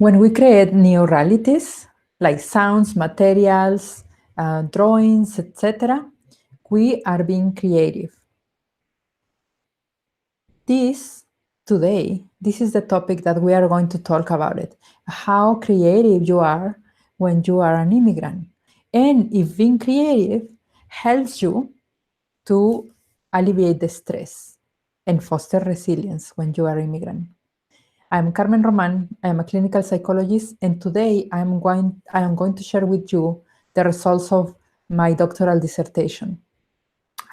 When we create new realities, like sounds, materials, drawings, etc., we are being creative. This is the topic that we are going to talk about it. How creative you are when you are an immigrant. And if being creative helps you to alleviate the stress and foster resilience when you are an immigrant. I'm Carmen Roman. I am a clinical psychologist, and today I am going to share with you the results of my doctoral dissertation.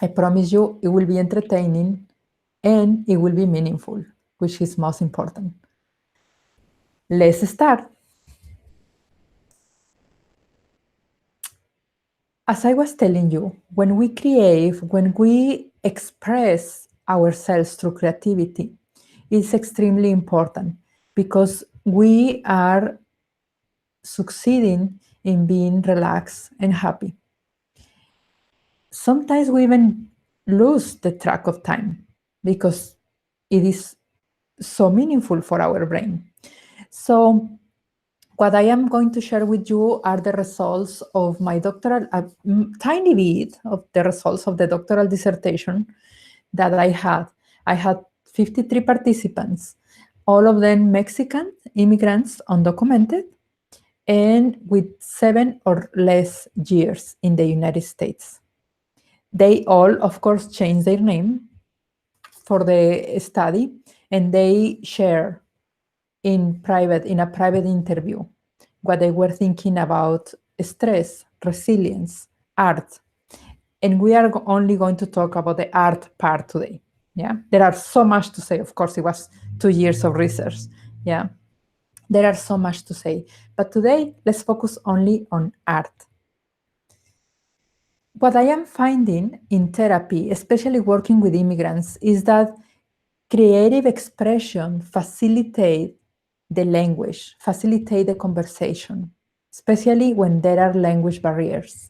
I promise you it will be entertaining and it will be meaningful, which is most important. Let's start. As I was telling you, when we create, when we express ourselves through creativity, it's extremely important because we are succeeding in being relaxed and happy. Sometimes we even lose the track of time because it is so meaningful for our brain. So what I am going to share with you are the results of my doctoral, a tiny bit of the results of the doctoral dissertation that I had. I had 53 participants, all of them Mexican immigrants, undocumented, and with 7 or less years in the United States. They all, of course, changed their name for the study, and they share in a private interview, what they were thinking about stress, resilience, art. And we are only going to talk about the art part today. Yeah, there are so much to say. Of course, it was 2 years of research. Yeah, there are so much to say. But today, let's focus only on art. What I am finding in therapy, especially working with immigrants, is that creative expression facilitates the language, facilitate the conversation, especially when there are language barriers,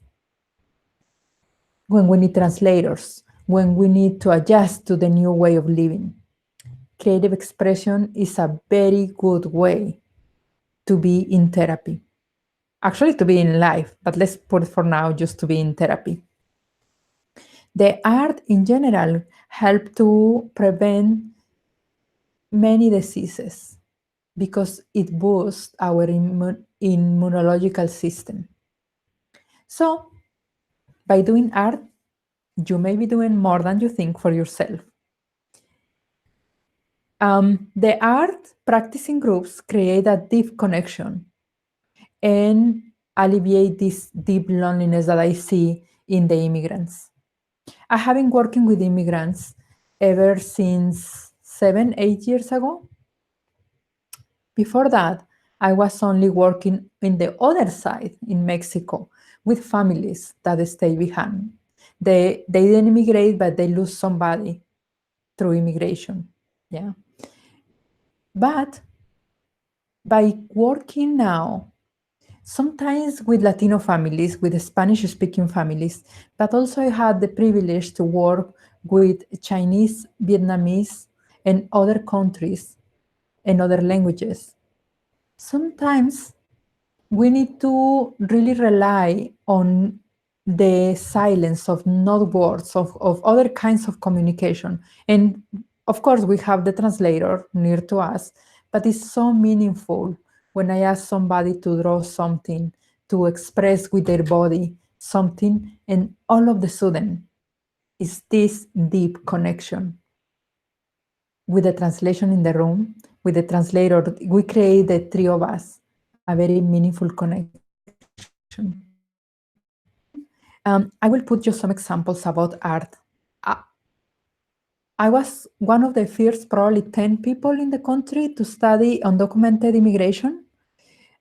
when we need translators, when we need to adjust to the new way of living. Creative expression is a very good way to be in therapy. Actually, to be in life, but let's put it for now just to be in therapy. The art in general help to prevent many diseases because it boosts our immunological system. So, by doing art, you may be doing more than you think for yourself. The art practicing groups create a deep connection and alleviate this deep loneliness that I see in the immigrants. I have been working with immigrants ever since 7, 8 years ago. Before that, I was only working in the other side in Mexico with families that stay behind. They didn't immigrate, but they lose somebody through immigration. Yeah. But by working now, sometimes with Latino families, with Spanish-speaking families, but also I had the privilege to work with Chinese, Vietnamese, and other countries and other languages. Sometimes we need to really rely on the silence of not words, of other kinds of communication. And of course, we have the translator near to us, but it's so meaningful when I ask somebody to draw something, to express with their body something, and all of the sudden, is this deep connection. With the translation in the room, with the translator, we create the three of us, a very meaningful connection. I will put just some examples about art. I was one of the first, probably 10 people in the country to study undocumented immigration.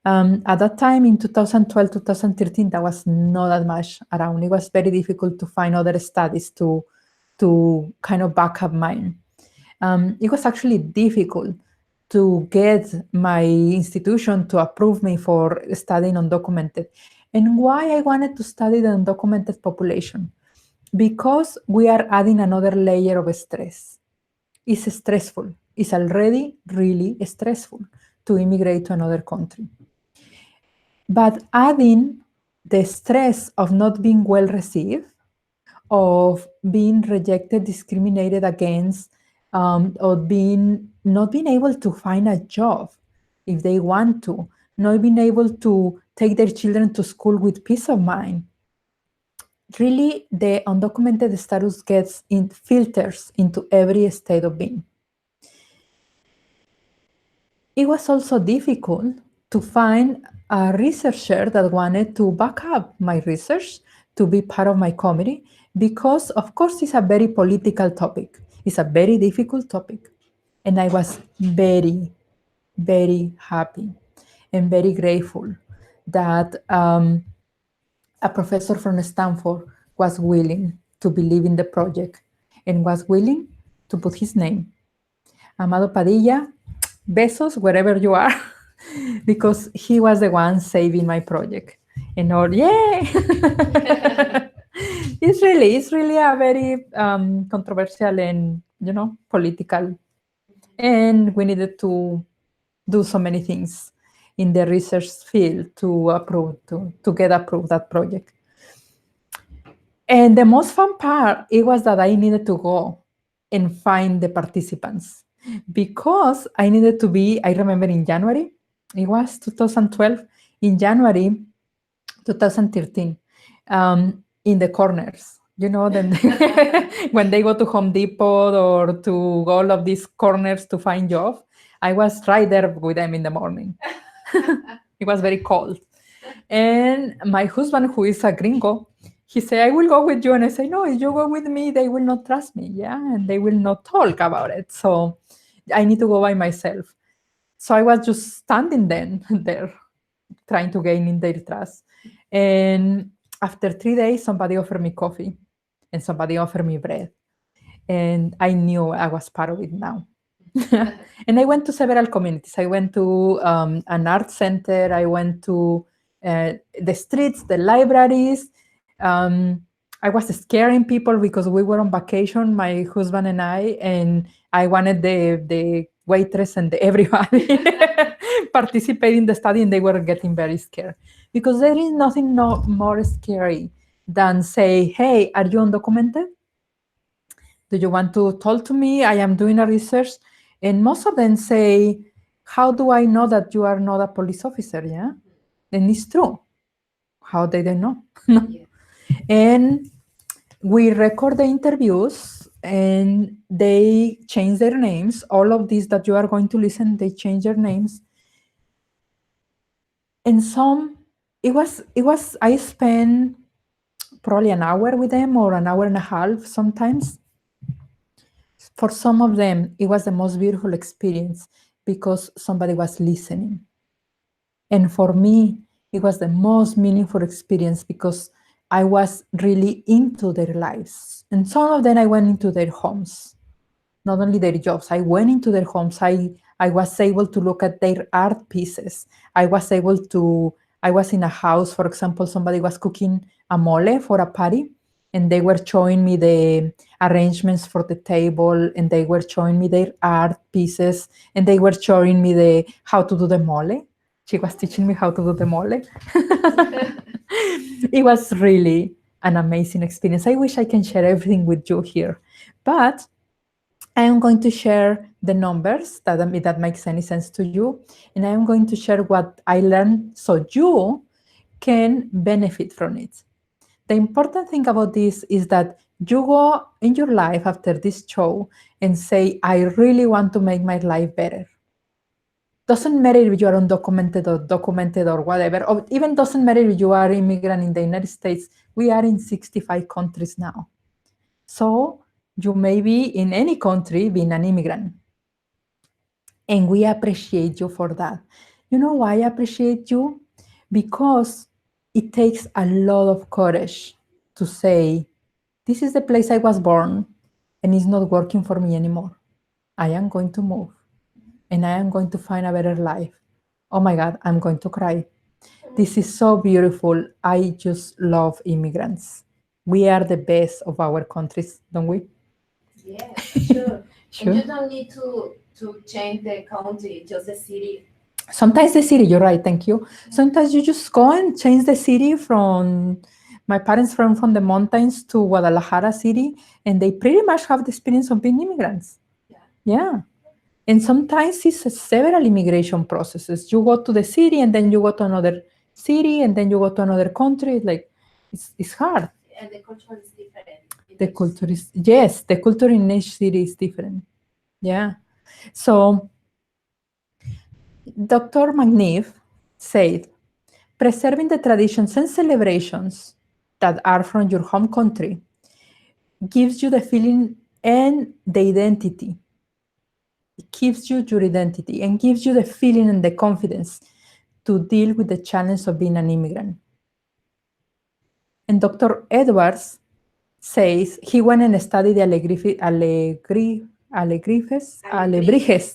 At that time, in 2012, 2013, there was not that much around. It was very difficult to find other studies to kind of back up mine. It was actually difficult to get my institution to approve me for studying undocumented. And why I wanted to study the undocumented population? Because we are adding another layer of stress. It's stressful. It's already really stressful to immigrate to another country. But adding the stress of not being well received, of being rejected, discriminated against, or not being able to find a job if they want to, not being able to take their children to school with peace of mind. Really, the undocumented status gets in filters into every state of being. It was also difficult to find a researcher that wanted to back up my research, to be part of my committee, because of course it's a very political topic. It's a very difficult topic. And I was very, very happy and very grateful that a professor from Stanford was willing to believe in the project and was willing to put his name. Amado Padilla, besos wherever you are, because he was the one saving my project. And all, yay! It's really a very controversial and political, and we needed to do so many things in the research field to get approved that project. And the most fun part, it was that I needed to go and find the participants, because I needed to be, I remember in January, it was 2012, in January 2013, in the corners, then when they go to Home Depot or to all of these corners to find jobs, I was right there with them in the morning. It was very cold. And my husband, who is a gringo, he said, I will go with you. And I say, no, if you go with me, they will not trust me. Yeah. And they will not talk about it. So I need to go by myself. So I was just standing there, trying to gain in their trust. And after 3 days, somebody offered me coffee and somebody offered me bread. And I knew I was part of it now. And I went to several communities. I went to an art center. I went to the streets, the libraries. I was scaring people because we were on vacation, my husband and I wanted the waitress and everybody participate in the study, and they were getting very scared, because there is nothing more scary than say, hey, are you undocumented? Do you want to talk to me? I am doing a research. And most of them say, how do I know that you are not a police officer? Yeah. And it's true. How they don't know? Yeah. And we record the interviews and they change their names. All of these that you are going to listen, they change their names. And I spent probably an hour with them, or an hour and a half sometimes. For some of them, it was the most beautiful experience because somebody was listening. And for me, it was the most meaningful experience because I was really into their lives. And some of them, I went into their homes, not only their jobs. I went into their homes. I was able to look at their art pieces. I was in a house, for example, somebody was cooking a mole for a party, and they were showing me the arrangements for the table, and they were showing me their art pieces, and they were showing me how to do the mole. She was teaching me how to do the mole. It was really an amazing experience. I wish I can share everything with you here, but I am going to share the numbers that makes any sense to you, and I am going to share what I learned so you can benefit from it. The important thing about this is that you go in your life after this show and say, I really want to make my life better. Doesn't matter if you are undocumented or documented or whatever, or even doesn't matter if you are an immigrant in the United States. We are in 65 countries now. So you may be in any country being an immigrant. And we appreciate you for that. You know why I appreciate you? Because it takes a lot of courage to say, this is the place I was born and it's not working for me anymore. I am going to move and I am going to find a better life. Oh my God, I'm going to cry. This is so beautiful. I just love immigrants. We are the best of our countries, don't we? Yeah, sure. Sure. And you don't need to change the country, just the city. Sometimes the city, you're right, thank you. Sometimes you just go and change the city from, my parents from the mountains to Guadalajara city, and they pretty much have the experience of being immigrants. Yeah. And sometimes it's several immigration processes. You go to the city and then you go to another city and then you go to another country. Like it's hard. And the culture is different. The culture is, yes, the culture in each city is different. Yeah. So Dr. McNiff said, preserving the traditions and celebrations that are from your home country gives you the feeling and the identity. It gives you your identity and gives you the feeling and the confidence to deal with the challenge of being an immigrant. And Dr. Edwards says he went and studied the alebrijes,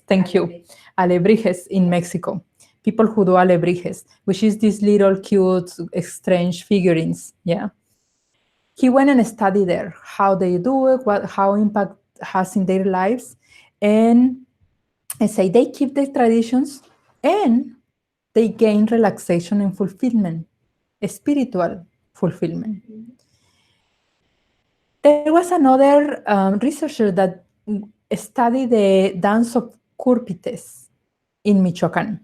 thank you, alebrijes in Mexico. People who do alebrijes, which is these little cute, strange figurines. Yeah. He went and studied there how they do it, how impact has in their lives, and say they keep the traditions and they gain relaxation and fulfillment, spiritual fulfillment. There was another researcher that studied the dance of curpites in Michoacan.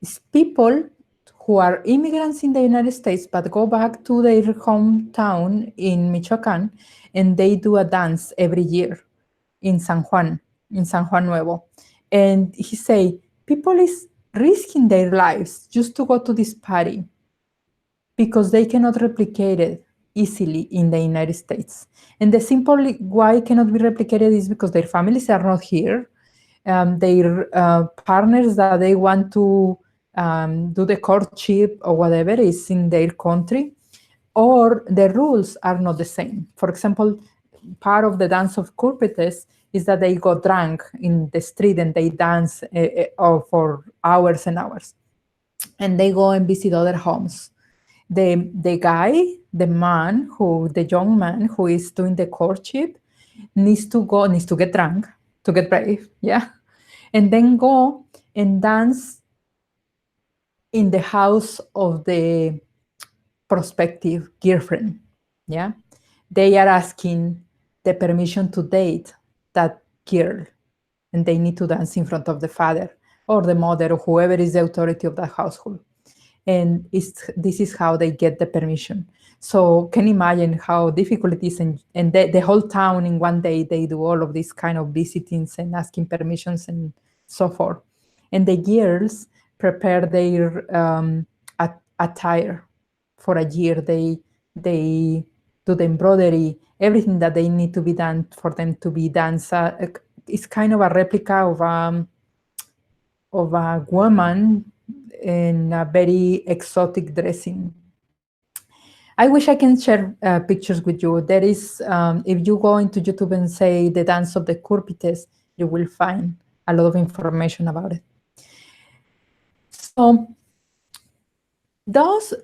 It's people who are immigrants in the United States but go back to their hometown in Michoacan, and they do a dance every year in San Juan Nuevo. And he say people is risking their lives just to go to this party because they cannot replicate it easily in the United States. And the simple why it cannot be replicated is because their families are not here. Their partners that they want to do the courtship or whatever is in their country, or the rules are not the same. For example, part of the dance of curpites is that they go drunk in the street and they dance for hours and hours. And they go and visit other homes. The guy, the young man who is doing the courtship needs to get drunk, to get brave, yeah, and then go and dance in the house of the prospective girlfriend, yeah. They are asking the permission to date that girl, and they need to dance in front of the father or the mother or whoever is the authority of that household. And this is how they get the permission. So can you imagine how difficult it is, and the whole town in one day they do all of these kind of visitings and asking permissions and so forth. And the girls prepare their attire for a year. They do the embroidery, everything that they need to be done for them to be dance. It's kind of a replica of a woman in a very exotic dressing. I wish I can share pictures with you. There is, if you go into YouTube and say the dance of the curpites, you will find a lot of information about it. So those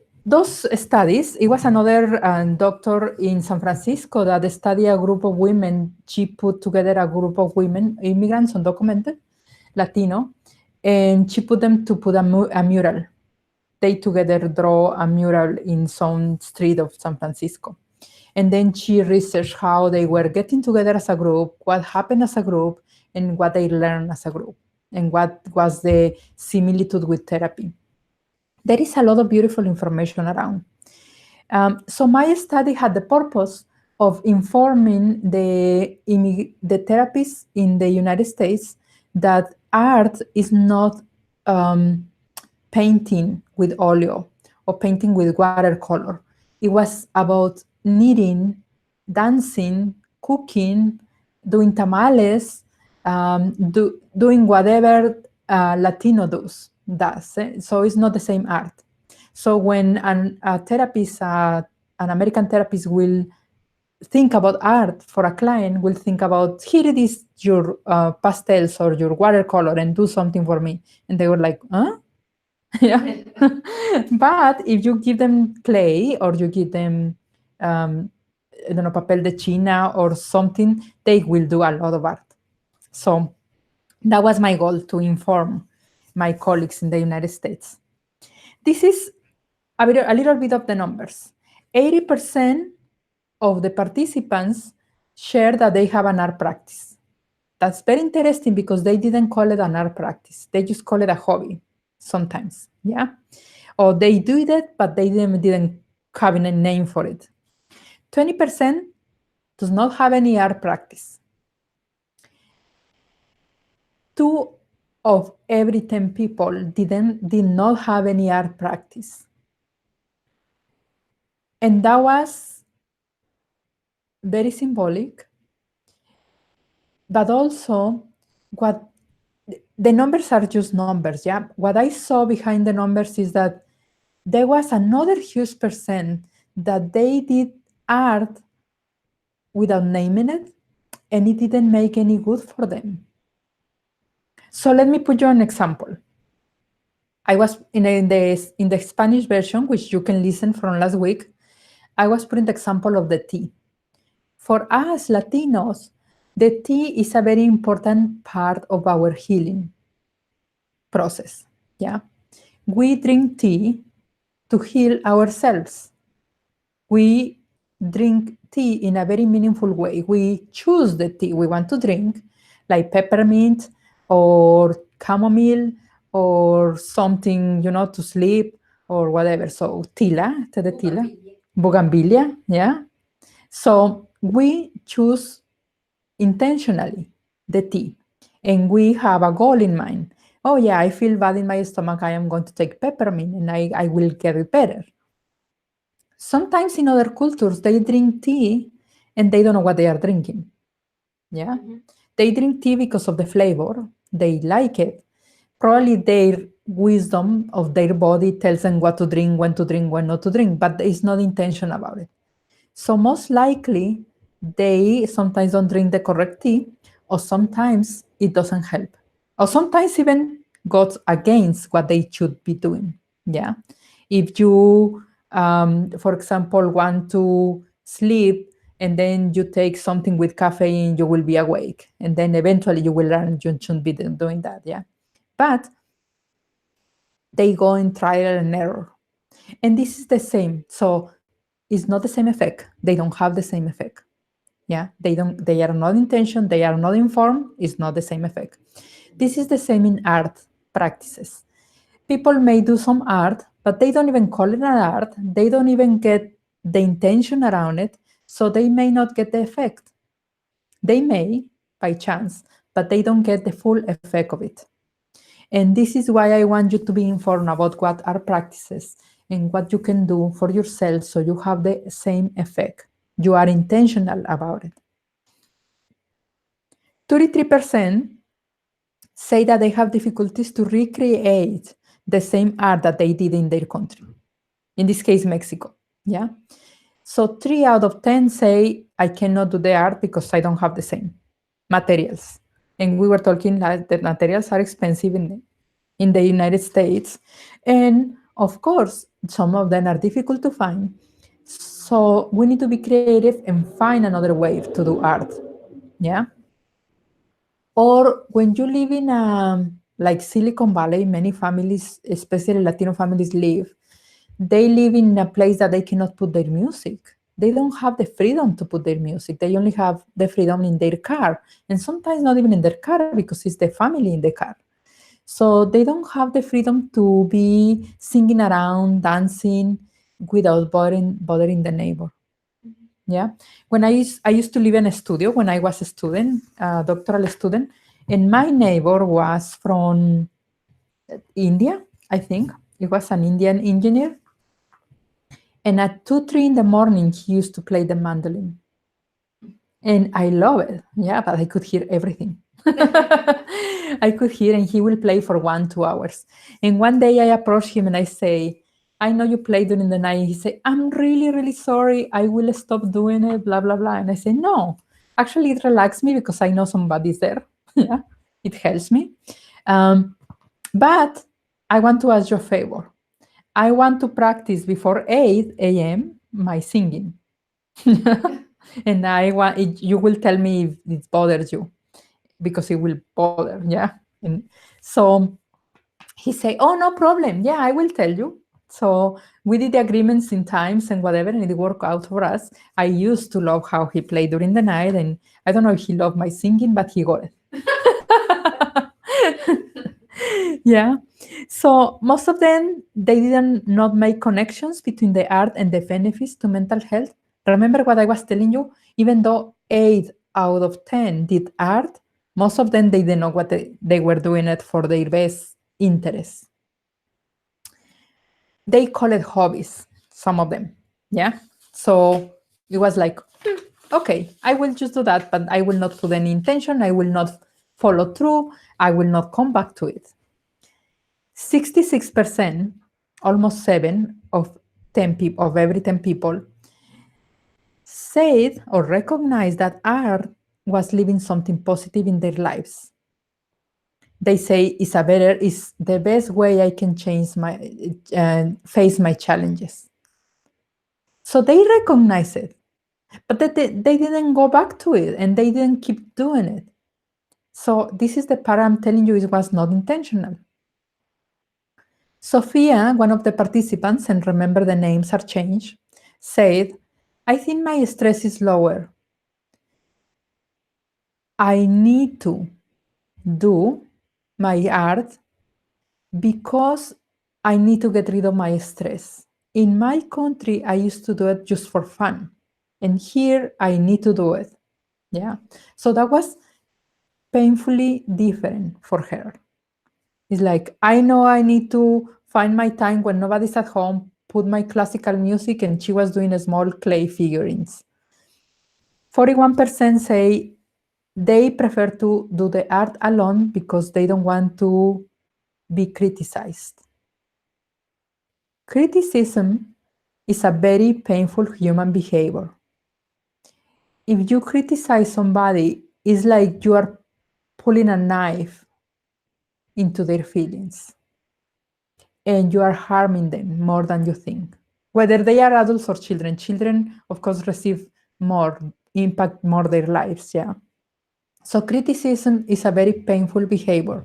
studies, it was another doctor in San Francisco that studied a group of women. She put together a group of women, immigrants, undocumented, Latino, and she put them to put a mural. They together draw a mural in some street of San Francisco. And then she researched how they were getting together as a group, what happened as a group, and what they learned as a group, and what was the similitude with therapy. There is a lot of beautiful information around. So my study had the purpose of informing the therapists in the United States that art is not painting with oil or painting with watercolor. It was about knitting, dancing, cooking, doing tamales, doing whatever Latino does. So it's not the same art. So when a therapist, an American therapist will think about art for a client, will think about, here it is your pastels or your watercolor and do something for me. And they were like, huh? Yeah. But if you give them clay or you give them, I don't know, papel de China or something, they will do a lot of art. So that was my goal, to inform my colleagues in the United States. This is a little bit of the numbers. 80% of the participants share that they have an art practice. That's very interesting because they didn't call it an art practice. They just call it a hobby sometimes, yeah? Or they do that, but they didn't have a name for it. 20% does not have any art practice. 2 of every 10 people did not have any art practice. And that was very symbolic, but also what the numbers are just numbers, yeah? What I saw behind the numbers is that there was another huge percent that they did art without naming it, and it didn't make any good for them. So let me put you an example. I was in the Spanish version, which you can listen from last week, I was putting the example of the tea. For us Latinos, the tea is a very important part of our healing process. Yeah, we drink tea to heal ourselves. We drink tea in a very meaningful way. We choose the tea we want to drink, like peppermint or chamomile or something, to sleep or whatever. So tila, the tila, bougainvillea, yeah. So we choose intentionally the tea, and we have a goal in mind. Oh yeah, I feel bad in my stomach. I am going to take peppermint and I will get it better. Sometimes in other cultures, they drink tea and they don't know what they are drinking. Yeah. Mm-hmm. They drink tea because of the flavor. They like it. Probably their wisdom of their body tells them what to drink, when not to drink, but there is no intention about it. So most likely, they sometimes don't drink the correct tea, or sometimes it doesn't help. Or sometimes even goes against what they should be doing. Yeah. If you, for example, want to sleep and then you take something with caffeine, you will be awake. And then eventually you will learn you shouldn't be doing that. Yeah. But they go in trial and error. And this is the same. So it's not the same effect. They don't have the same effect. Yeah, they are not intention, they are not informed, it's not the same effect. This is the same in art practices. People may do some art, but they don't even call it an art. They don't even get the intention around it, so they may not get the effect. They may, by chance, but they don't get the full effect of it. And this is why I want you to be informed about what are practices and what you can do for yourself so you have the same effect. You are intentional about it. 33% say that they have difficulties to recreate the same art that they did in their country. In this case, Mexico. Yeah. So 3 out of 10 say, I cannot do the art because I don't have the same materials. And we were talking that the materials are expensive in the United States. And of course, some of them are difficult to find. So we need to be creative and find another way to do art. Yeah. Or when you live in like Silicon Valley, many families, especially Latino families they live in a place that they cannot put their music. They don't have the freedom to put their music. They only have the freedom in their car. And sometimes not even in their car because it's the family in the car. So they don't have the freedom to be singing around, dancing without bothering the neighbor. Yeah. When I used to live in a studio when I was a student, a doctoral student, and my neighbor was from India, I think. It was an Indian engineer. And at 2, 3 in the morning, he used to play the mandolin. And I love it. Yeah, but I could hear everything. I could hear, and he will play for 1, 2 hours. And one day I approach him and I say, I know you play during the night. He said, I'm really, really sorry. I will stop doing it, blah, blah, blah. And I say, no, actually it relaxes me because I know somebody's there. Yeah, it helps me. But I want to ask you a favor. I want to practice before 8 a.m. my singing. And you will tell me if it bothers you because it will bother. Yeah. And so He say, oh, no problem. Yeah, I will tell you. So we did the agreements in times and whatever, and it worked out for us. I used to love how he played during the night, and I don't know if he loved my singing, but he got it. Yeah. So most of them, they didn't not make connections between the art and the benefits to mental health. Remember what I was telling you? Even though 8 out of 10 did art, most of them, they didn't know what they were doing it for their best interest. They call it hobbies, some of them. Yeah. So it was like, okay, I will just do that, but I will not put any intention. I will not follow through. I will not come back to it. 66%, almost 7 of every 10 people, said or recognized that art was leaving something positive in their lives. They say is the best way I can face my challenges. So they recognize it, but they didn't go back to it and they didn't keep doing it. So this is the part I'm telling you, it was not intentional. Sophia, one of the participants, and remember the names are changed, said, I think my stress is lower. I need to do my art because I need to get rid of my stress. In my country, I used to do it just for fun. And here I need to do it. Yeah. So that was painfully different for her. It's like, I know I need to find my time when nobody's at home, put my classical music, and she was doing small clay figurines. 41% say they prefer to do the art alone because they don't want to be criticized. Criticism is a very painful human behavior. If you criticize somebody, it's like you are pulling a knife into their feelings and you are harming them more than you think. Whether they are adults or children. Children, of course, receive more, impact more their lives, yeah. So criticism is a very painful behavior.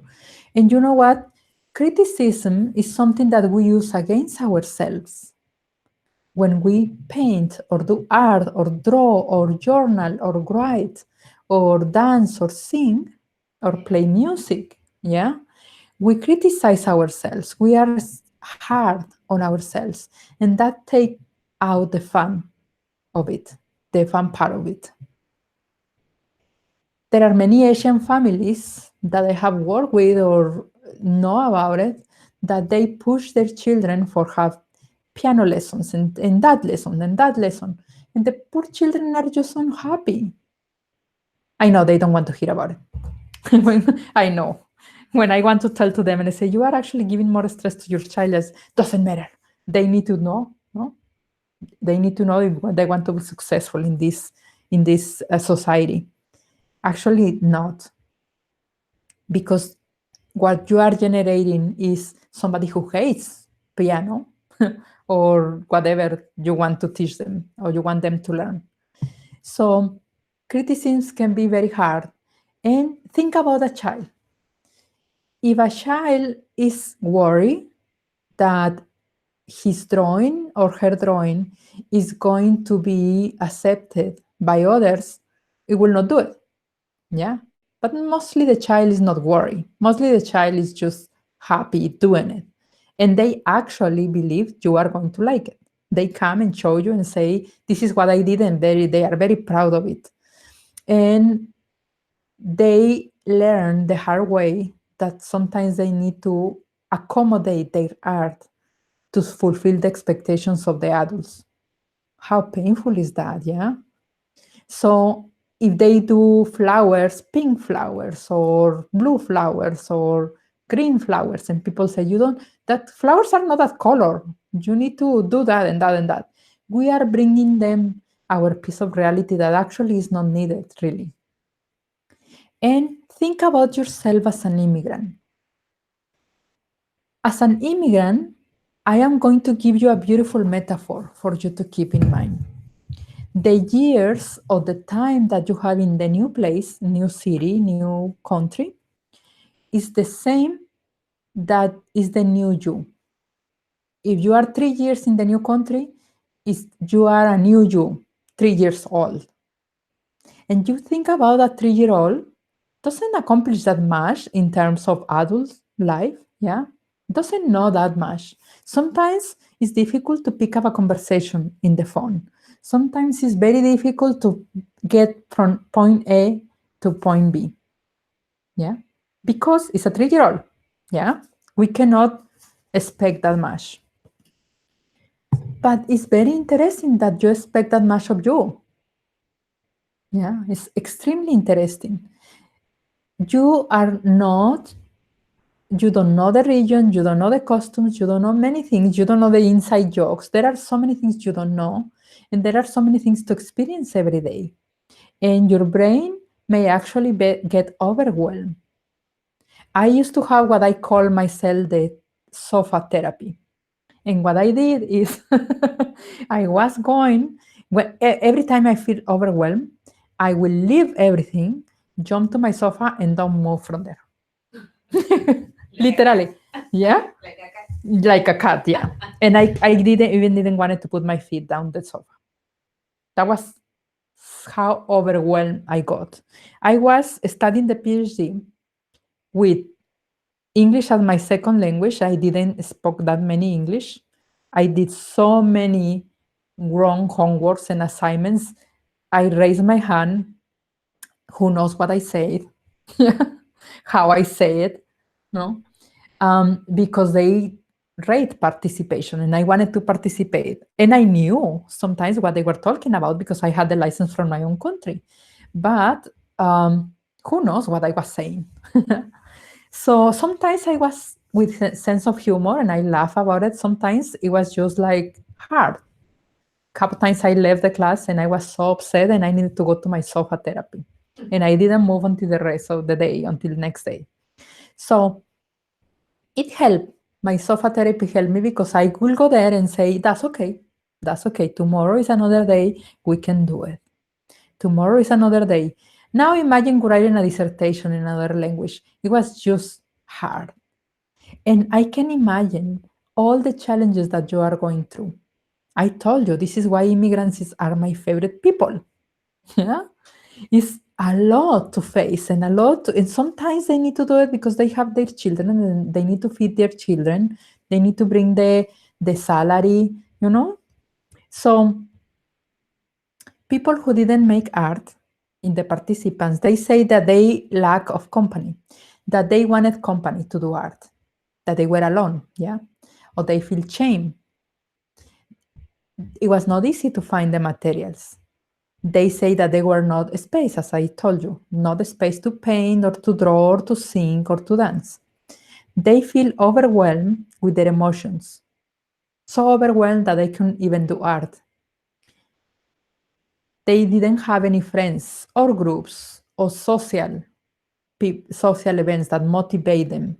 And you know what? Criticism is something that we use against ourselves. When we paint or do art or draw or journal or write or dance or sing or play music, yeah, we criticize ourselves. We are hard on ourselves, and that takes out the fun of it, the fun part of it. There are many Asian families that I have worked with or know about it that they push their children for have piano lessons and that lesson and that lesson. And the poor children are just unhappy. I know they don't want to hear about it. I know. When I want to tell to them and I say, you are actually giving more stress to your child, it doesn't matter. They need to know, no? They need to know if they want to be successful in this society. Actually, not. Because what you are generating is somebody who hates piano or whatever you want to teach them or you want them to learn. So criticisms can be very hard. And think about a child. If a child is worried that his drawing or her drawing is going to be accepted by others, it will not do it. Yeah. But mostly the child is not worried. Mostly the child is just happy doing it. And they actually believe you are going to like it. They come and show you and say, this is what I did, and they are very proud of it. And they learn the hard way that sometimes they need to accommodate their art to fulfill the expectations of the adults. How painful is that, yeah? So if they do flowers, pink flowers or blue flowers or green flowers, and people say, that flowers are not that color. You need to do that and that and that. We are bringing them our piece of reality that actually is not needed, really. And think about yourself as an immigrant. As an immigrant, I am going to give you a beautiful metaphor for you to keep in mind. The years of the time that you have in the new place, new city, new country, is the same that is the new you. If you are 3 years in the new country, you are a new you, 3 years old. And you think about a 3-year-old doesn't accomplish that much in terms of adult life, yeah? Doesn't know that much. Sometimes it's difficult to pick up a conversation in the phone. Sometimes it's very difficult to get from point A to point B, yeah? Because it's a 3-year-old, yeah? We cannot expect that much. But it's very interesting that you expect that much of you. Yeah, it's extremely interesting. You are not, you don't know the region, you don't know the costumes, you don't know many things, you don't know the inside jokes. There are so many things you don't know, and there are so many things to experience every day. And your brain may actually get overwhelmed. I used to have what I call myself the sofa therapy. And what I did is I was going, every time I feel overwhelmed, I will leave everything, jump to my sofa, and don't move from there. Literally. Yeah? Like a cat. Like a cat, yeah. And I didn't want to put my feet down the sofa. That was how overwhelmed I got. I was studying the PhD with English as my second language. I didn't speak that many English. I did so many wrong homeworks and assignments. I raised my hand. Who knows what I said? How I say it? No, because they rate participation, and I wanted to participate, and I knew sometimes what they were talking about because I had the license from my own country. But who knows what I was saying? So sometimes I was with a sense of humor and I laugh about it. Sometimes it was just like hard. Couple times I left the class and I was so upset and I needed to go to my sofa therapy. And I didn't move until the rest of the day, until next day. So it helped. My sofa therapy helped me because I will go there and say, that's okay. That's okay. Tomorrow is another day. We can do it. Tomorrow is another day. Now imagine writing a dissertation in another language. It was just hard. And I can imagine all the challenges that you are going through. I told you, this is why immigrants are my favorite people. Yeah, it's a lot to face and a lot and sometimes they need to do it because they have their children and they need to feed their children. They need to bring the salary, you know. So people who didn't make art in the participants, they say that they lack of company, that they wanted company to do art, that they were alone, yeah, or they feel shame. It was not easy to find the materials. They say that they were not a space, as I told you, not a space to paint or to draw or to sing or to dance. They feel overwhelmed with their emotions, so overwhelmed that they couldn't even do art. They didn't have any friends or groups or social events that motivate them,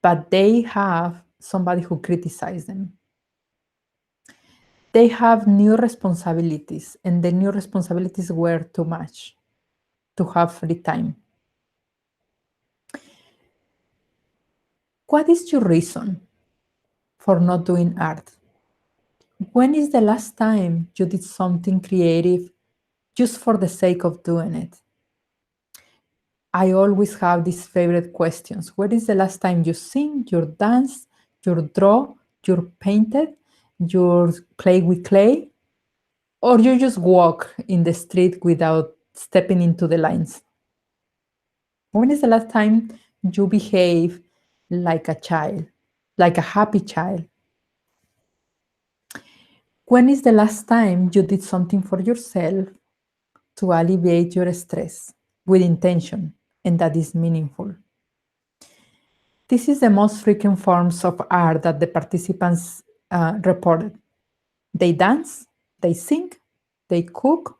but they have somebody who criticizes them. They have new responsibilities, and the new responsibilities were too much to have free time. What is your reason for not doing art? When is the last time you did something creative just for the sake of doing it? I always have these favorite questions. When is the last time you sing, you dance, you draw, you painted, you play with clay, or you just walk in the street without stepping into the lines? When is the last time you behave like a child, like a happy child? When is the last time you did something for yourself to alleviate your stress with intention and that is meaningful? This is the most frequent forms of art that the participants reported. They dance, they sing, they cook,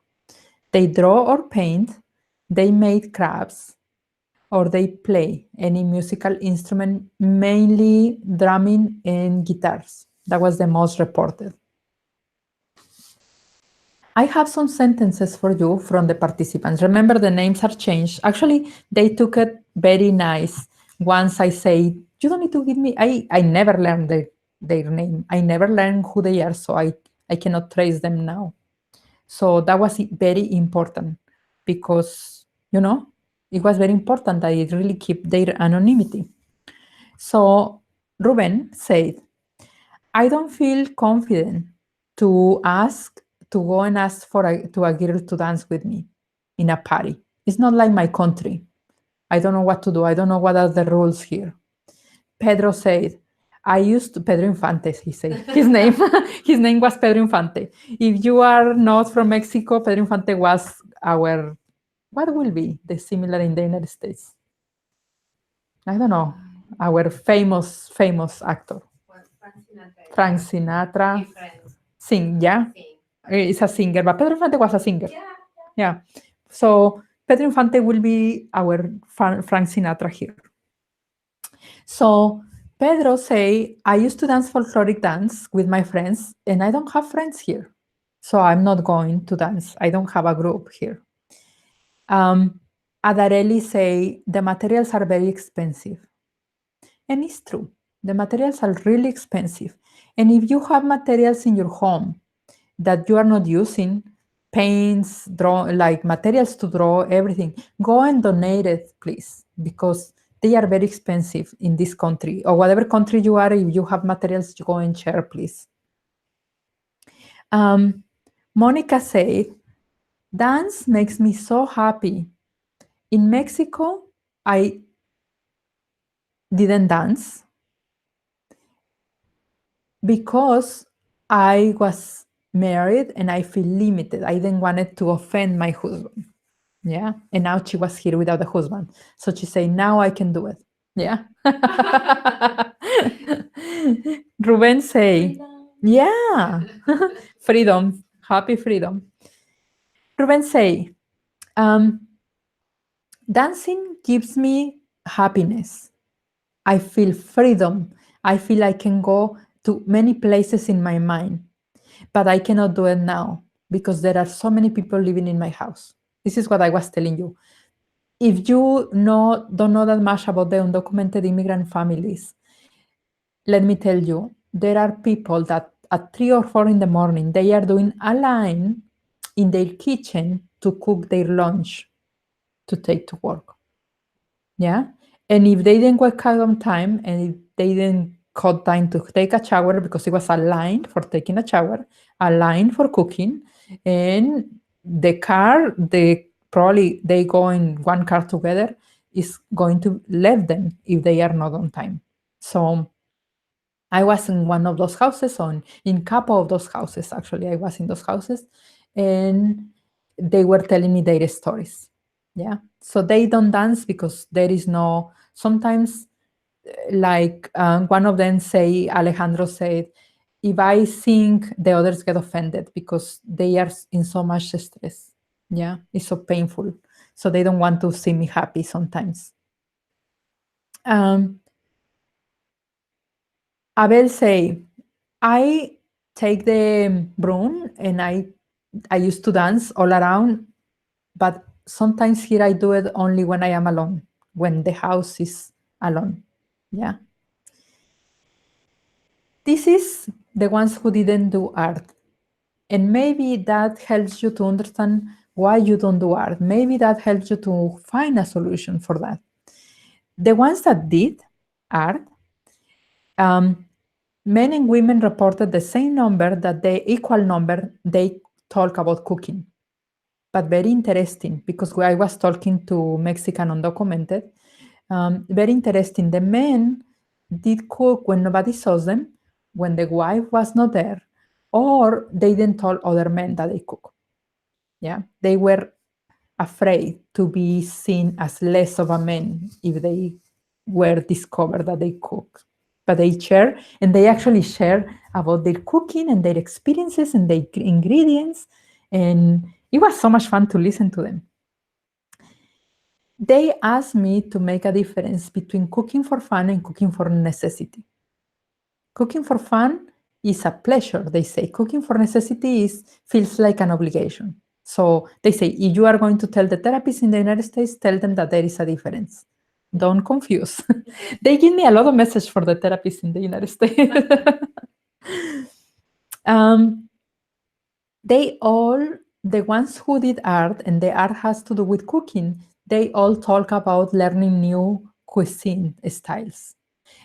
they draw or paint, they make crafts, or they play any musical instrument, mainly drumming and guitars. That was the most reported. I have some sentences for you from the participants. Remember, the names are changed. Actually, they took it very nice Once I say, you don't need to give me, I never learned their name. I never learned who they are, so I cannot trace them now. So that was very important because, it was very important that it really keep their anonymity. So Ruben said, I don't feel confident to ask to go and ask to a girl to dance with me in a party. It's not like my country. I don't know what to do. I don't know what are the rules here. Pedro said, Pedro Infante, he said. His name, his name was Pedro Infante. If you are not from Mexico, Pedro Infante was what will be the similar in the United States? I don't know. Our famous actor. Frank Sinatra. Yeah. Is a singer, but Pedro Infante was a singer. Yeah. So Pedro Infante will be our Frank Sinatra here. So Pedro say, I used to dance folkloric dance with my friends, and I don't have friends here. So I'm not going to dance. I don't have a group here. Adarelli say, the materials are very expensive. And it's true. The materials are really expensive. And if you have materials in your home that you are not using, paints, like materials to draw, everything, go and donate it, please, because they are very expensive in this country or whatever country you are. If you have materials, you go and share, please. Monica said, dance makes me so happy. In Mexico, I didn't dance because I was married and I feel limited. I didn't want it to offend my husband. Yeah. And now she was here without a husband. So she said, now I can do it. Yeah. Ruben say, yeah, freedom, happy freedom. Ruben say, dancing gives me happiness. I feel freedom. I feel I can go to many places in my mind, but I cannot do it now because there are so many people living in my house. This is what I was telling you. If you don't know that much about the undocumented immigrant families, let me tell you, there are people that at 3 or 4 in the morning, they are doing a line in their kitchen to cook their lunch to take to work. Yeah. And if they didn't wake up on time and if they didn't cut time to take a shower because it was a line for taking a shower, a line for cooking, and the car, probably they go in one car together, is going to leave them if they are not on time. So I was in one of those houses, in a couple of those houses, actually. I was in those houses, and they were telling me their stories. Yeah. So they don't dance because there is no, sometimes, like one of them Alejandro said, if I sing, the others get offended because they are in so much stress. Yeah. It's so painful. So they don't want to see me happy sometimes. Abel say, I take the broom and I used to dance all around, but sometimes here I do it only when I am alone, when the house is alone. Yeah. This is the ones who didn't do art. And maybe that helps you to understand why you don't do art. Maybe that helps you to find a solution for that. The ones that did art, men and women reported the same number, that the equal number they talk about cooking. But very interesting, because I was talking to Mexican undocumented, very interesting. The men did cook when nobody saw them, when the wife was not there, or they didn't tell other men that they cook. Yeah, they were afraid to be seen as less of a man if they were discovered that they cook. But they share, and they actually share about their cooking and their experiences and their ingredients. And it was so much fun to listen to them. They asked me to make a difference between cooking for fun and cooking for necessity. Cooking for fun is a pleasure, they say. Cooking for necessity feels like an obligation. So they say, if you are going to tell the therapists in the United States, tell them that there is a difference. Don't confuse. They give me a lot of message for the therapists in the United States. um, they all, the ones who did art, and the art has to do with cooking, they all talk about learning new cuisine styles.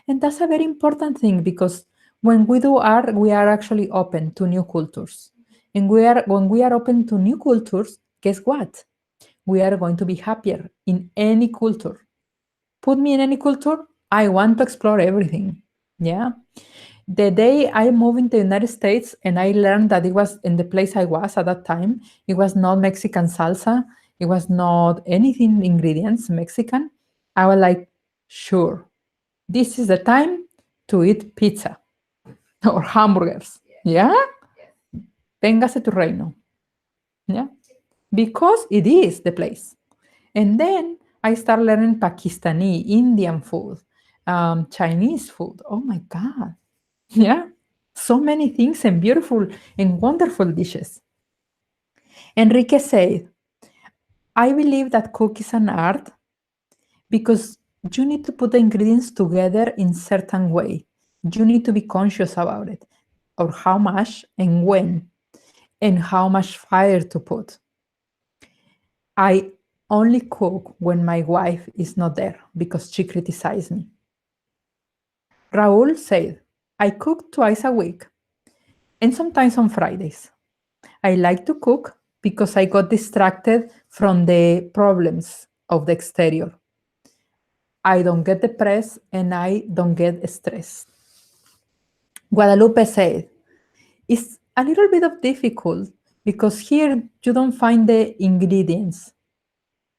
And that's a very important thing because when we do art, we are actually open to new cultures. And when we are open to new cultures, guess what? We are going to be happier in any culture. Put me in any culture, I want to explore everything. Yeah. The day I moved into the United States and I learned that it was in the place I was at that time, it was not Mexican salsa, it was not anything ingredients Mexican. I was like, sure, this is the time to eat pizza or hamburgers. Yeah? Véngase tu reino. Yeah? Because it is the place. And then I started learning Pakistani, Indian food, Chinese food. Oh my God. Yeah. So many things and beautiful and wonderful dishes. Enrique said, I believe that cook is an art because you need to put the ingredients together in certain way. You need to be conscious about it, or how much and when, and how much fire to put. I only cook when my wife is not there because she criticizes me. Raul said, I cook twice a week and sometimes on Fridays. I like to cook because I got distracted from the problems of the exterior. I don't get depressed and I don't get stressed. Guadalupe said, it's a little bit of difficult because here you don't find the ingredients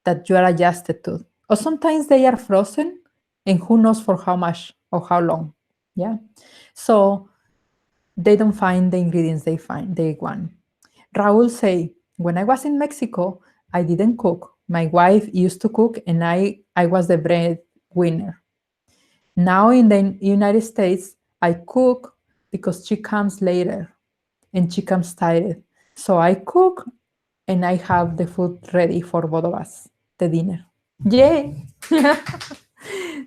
that you are adjusted to. Or sometimes they are frozen and who knows for how much or how long. Yeah. So they don't find the ingredients they want. Raul say, when I was in Mexico, I didn't cook. My wife used to cook and I was the breadwinner. Now in the United States, I cook because she comes later and she comes tired. So I cook and I have the food ready for both of us, the dinner. Yay!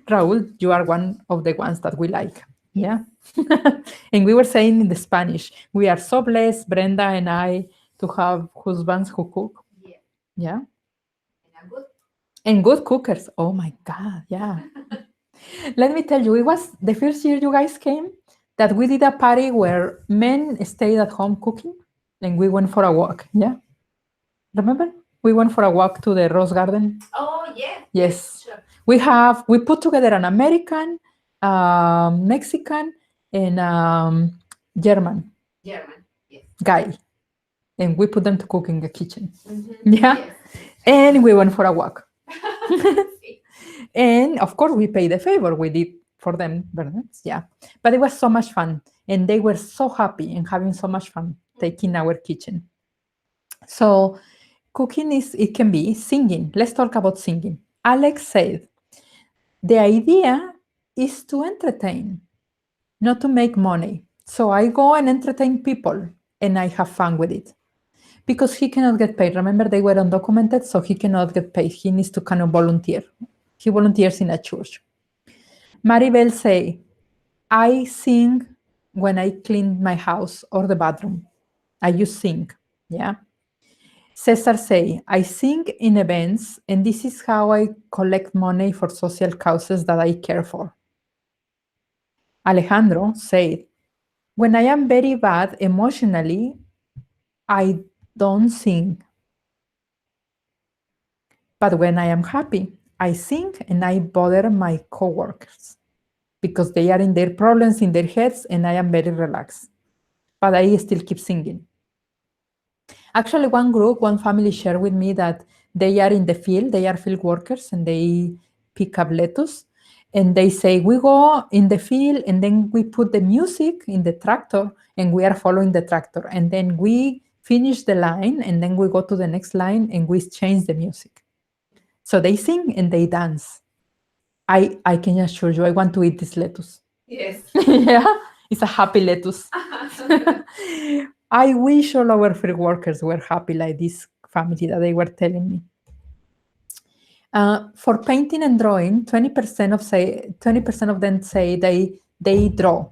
Raul, you are one of the ones that we like. Yeah. And we were saying in the Spanish, we are so blessed, Brenda and I, to have husbands who cook. Yeah. And good cookers. Oh my God. Yeah. Let me tell you, it was the first year you guys came that we did a party where men stayed at home cooking and we went for a walk. Yeah. Remember? We went for a walk to the Rose Garden. Oh, yeah. Yes. Sure. We put together an American, Mexican, and German Yes. guy, and we put them to cook in the kitchen. Mm-hmm. Yeah. Yes. And we went for a walk. And of course, we paid the favor. We did for them, yeah. But it was so much fun, and they were so happy and having so much fun taking our kitchen. So cooking it can be singing. Let's talk about singing. Alex said, the idea is to entertain, not to make money. So I go and entertain people and I have fun with it. Because he cannot get paid. Remember, they were undocumented, so he cannot get paid. He needs to kind of volunteer. He volunteers in a church. Maribel say, I sing when I clean my house or the bathroom. I use sing. Yeah. Cesar say, I sing in events, and this is how I collect money for social causes that I care for. Alejandro said, when I am very bad emotionally, I don't sing. But when I am happy, I sing and I bother my coworkers because they are in their problems in their heads and I am very relaxed. But I still keep singing. Actually, one family shared with me that they are in the field, they are field workers and they pick up lettuce. And they say, we go in the field and then we put the music in the tractor and we are following the tractor. And then we finish the line and then we go to the next line and we change the music. So they sing and they dance. I can assure you, I want to eat this lettuce. Yes. Yeah, it's a happy lettuce. I wish all our free workers were happy like this family that they were telling me. For painting and drawing, 20% of them say they draw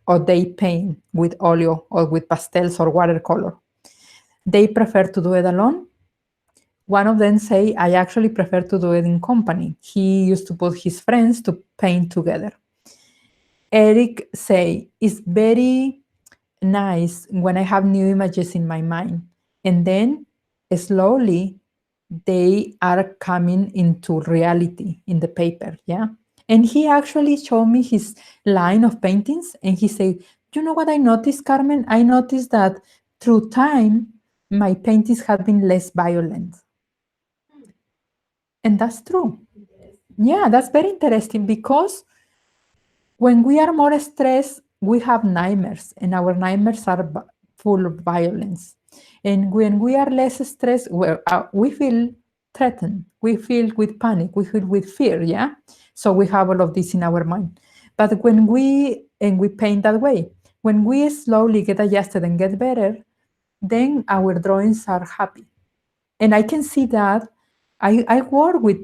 or they paint with oil or with pastels or watercolor. They prefer to do it alone. One of them say, I actually prefer to do it in company. He used to put his friends to paint together. Eric say, it's very nice when I have new images in my mind. And then slowly they are coming into reality in the paper. Yeah. And he actually showed me his line of paintings and he said, you know what I noticed, Carmen? I noticed that through time, my paintings have been less violent. And that's true. Yeah, that's very interesting because when we are more stressed, we have nightmares, and our nightmares are full of violence. And when we are less stressed, we feel threatened, we feel with panic, we feel with fear, yeah? So we have all of this in our mind. But when we paint that way, when we slowly get adjusted and get better, then our drawings are happy. And I can see that I work with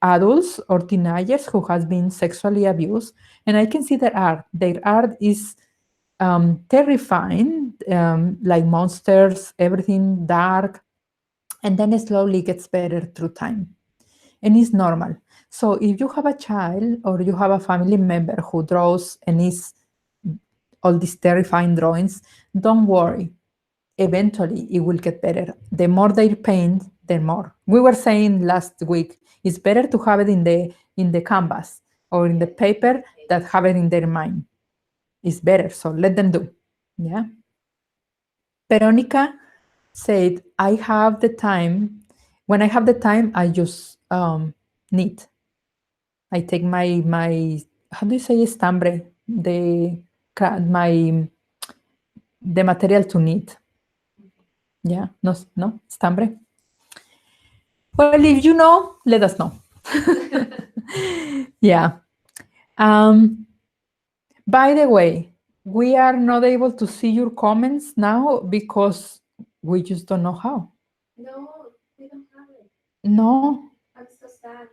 adults or teenagers who has been sexually abused, and I can see their art. Their art is terrifying, like monsters, everything dark, and then it slowly gets better through time. And it's normal. So if you have a child or you have a family member who draws and is all these terrifying drawings, don't worry. Eventually it will get better. The more they paint, the more. We were saying last week, it's better to have it in the canvas or in the paper than have it in their mind. It's better, so let them do. Yeah. Veronica said, I have the time. When I have the time, I just knit. I take my how do you say estambre? My the material to knit. Yeah, no, estambre. Well, if you know, let us know. Yeah. By the way, we are not able to see your comments now because we just don't know how. No, we don't have it. No, I'm so sad.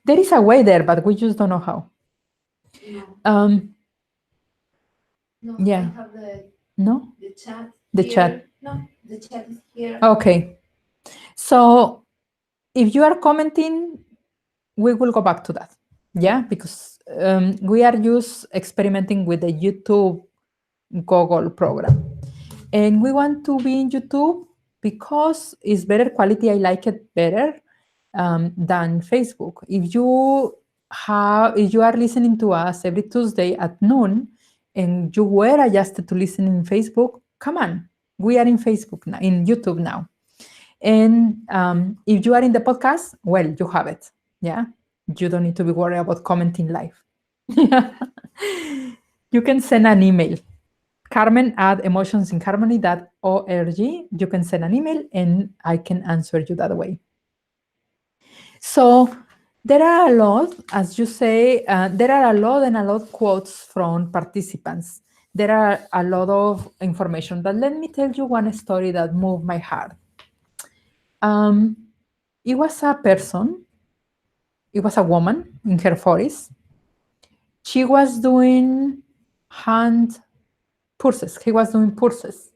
there is a way there, but we just don't know how. No. No, yeah. I have No? the chat. The here. chat. No, the chat is here. Okay. So if you are commenting, we will go back to that. Yeah, because we are just experimenting with the YouTube Google program. And we want to be in YouTube because it's better quality. I like it better than Facebook. If you are listening to us every Tuesday at noon and you were adjusted to listen in Facebook, come on. We are in Facebook now, in YouTube now. And if you are in the podcast, well, you have it. Yeah. You don't need to be worried about commenting live. You can send an email. Carmen at emotionsinharmony.org. You can send an email and I can answer you that way. So there are a lot, as you say, there are a lot of quotes from participants. There are a lot of information, but let me tell you one story that moved my heart. It was a person, it was a woman in her 40s. She was doing hand purses. He was doing purses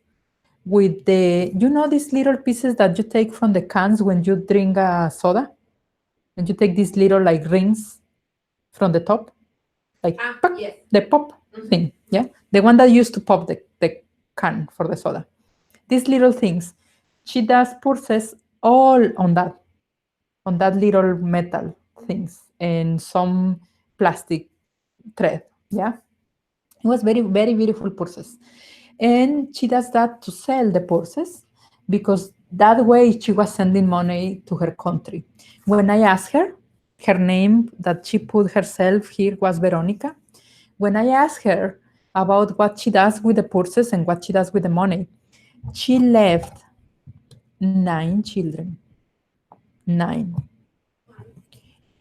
with these little pieces that you take from the cans when you drink a soda? And you take these little like rings from the top, like yes. the pop thing. Yeah. The one that used to pop the can for the soda. These little things. She does purses all on that little metal things and some plastic thread. Yeah. It was very, very beautiful purses. And she does that to sell the purses because that way she was sending money to her country. When I asked her, her name that she put herself here was Veronica. When I asked her about what she does with the purses and what she does with the money, she left 9 children. 9.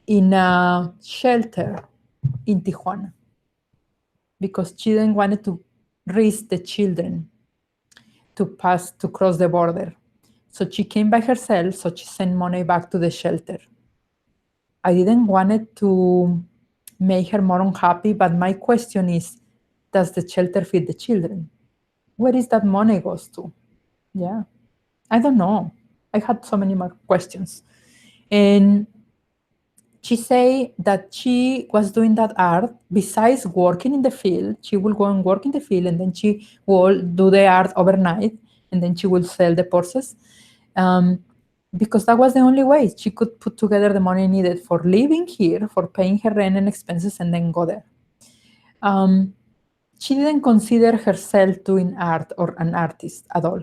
In a shelter in Tijuana because she didn't want to risk the children to cross the border. So she came by herself, so she sent money back to the shelter. I didn't want it to make her more unhappy, but my question is, does the shelter feed the children? Where is that money goes to? Yeah, I don't know. I had so many more questions. And she say that she was doing that art besides working in the field. She will go and work in the field, and then she will do the art overnight, and then she will sell the purses. Um, because that was the only way she could put together the money needed for living here, for paying her rent and expenses, and then go there. Um, she didn't consider herself doing art or an artist at all.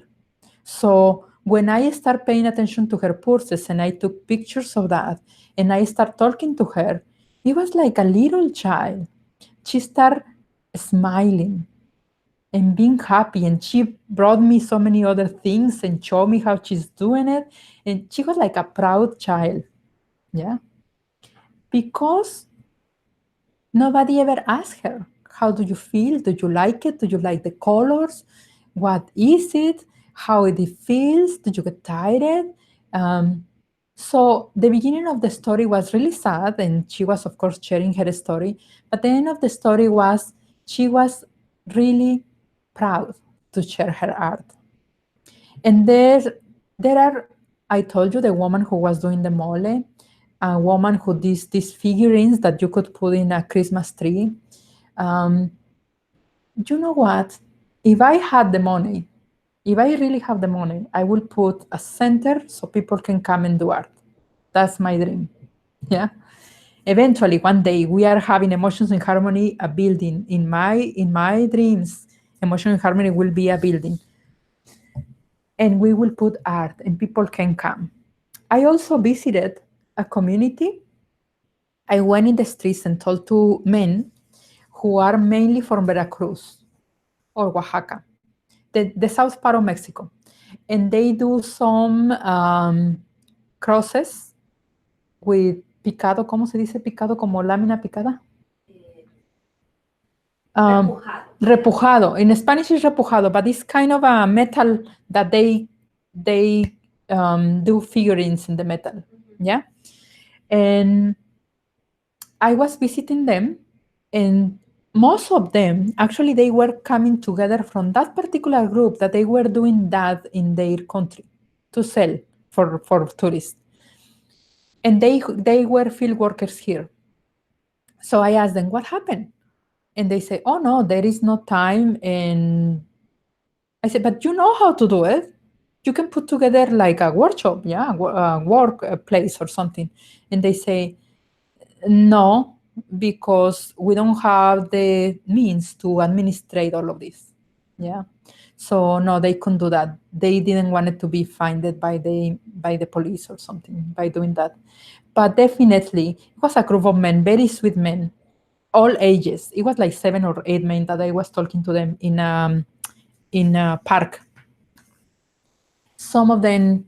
So when I start paying attention to her purses and I took pictures of that and I start talking to her, it was like a little child. She started smiling and being happy, and she brought me so many other things and showed me how she's doing it. And she was like a proud child. Yeah. Because nobody ever asked her, how do you feel? Do you like it? Do you like the colors? What is it? How it feels? Do you get tired? Um, so the beginning of the story was really sad, and she was, of course, sharing her story. But the end of the story was she was really proud to share her art. And there are, I told you, the woman who was doing the mole, a woman who did these figurines that you could put in a Christmas tree. Um, you know what? If I had the money, if I really have the money, I will put a center so people can come and do art. That's my dream. Yeah. Eventually, one day, we are having Emotions in Harmony, a building. In my dreams, Emotion in Harmony will be a building, and we will put art, and people can come. I also visited a community. I went in the streets and told to men who are mainly from Veracruz or Oaxaca, the south part of Mexico. And they do some crosses with picado. ¿Cómo se dice picado? Como lámina picada. Repujado. Repujado. In Spanish is repujado, but it's kind of a metal that they do figurines in the metal. Yeah. And I was visiting them, and most of them actually they were coming together from that particular group that they were doing that in their country to sell for tourists. And they were field workers here. So I asked them, what happened? And they say, oh no, there is no time. And I said, but you know how to do it. You can put together like a workshop, yeah, a work place or something. And they say, no, because we don't have the means to administrate all of this. Yeah. So no, they couldn't do that. They didn't want it to be fined by the police or something by doing that. But definitely, it was a group of men, very sweet men, all ages. It was like 7 or 8 men that I was talking to them in a park. Some of them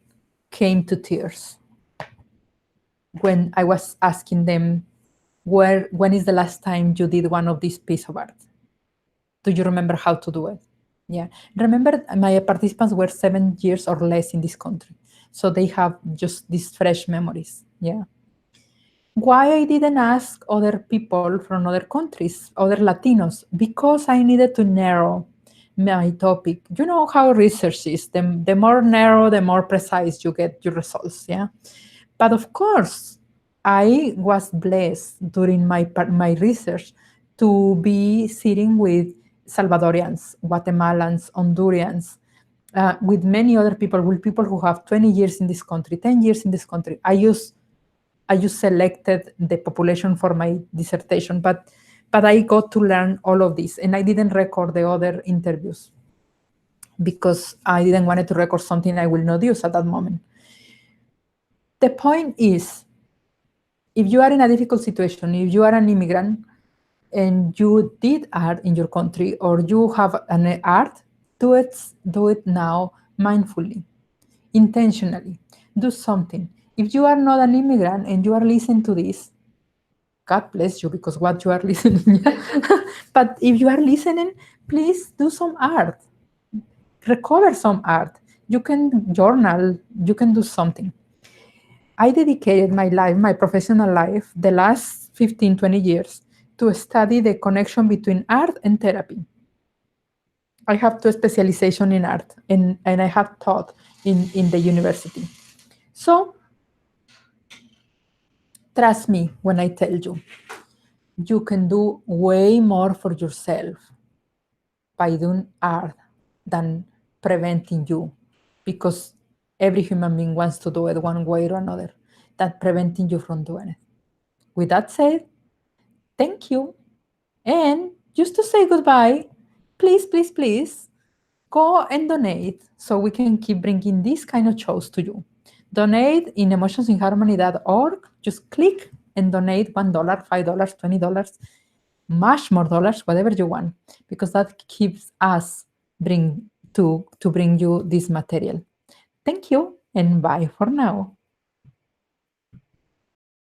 came to tears when I was asking them, when is the last time you did one of these pieces of art? Do you remember how to do it? Yeah. Remember, my participants were 7 years or less in this country. So they have just these fresh memories. Yeah. Why I didn't ask other people from other countries, other Latinos? Because I needed to narrow my topic. You know how research is. The more narrow, the more precise you get your results. Yeah. But of course, I was blessed during my research to be sitting with Salvadorians, Guatemalans, Hondurans, with many other people, with people who have 20 years in this country, 10 years in this country. I just selected the population for my dissertation, but I got to learn all of this, and I didn't record the other interviews because I didn't want to record something I will not use at that moment. The point is, if you are in a difficult situation, if you are an immigrant and you did art in your country, or you have an art, do it now mindfully, intentionally. Do something. If you are not an immigrant and you are listening to this, God bless you, because what you are listening. But if you are listening, please do some art. Recover some art. You can journal, you can do something. I dedicated my life, my professional life, the last 15, 20 years to study the connection between art and therapy. I have two specialization in art and I have taught in the university. So trust me when I tell you, you can do way more for yourself by doing art than preventing you, because every human being wants to do it one way or another, than preventing you from doing it. With that said, thank you. And just to say goodbye, please, please, please go and donate so we can keep bringing these kind of shows to you. Donate in emotionsinharmony.org. Just click and donate $1, $5, $20, much more dollars, whatever you want, because that keeps us bring to bring you this material. Thank you and bye for now.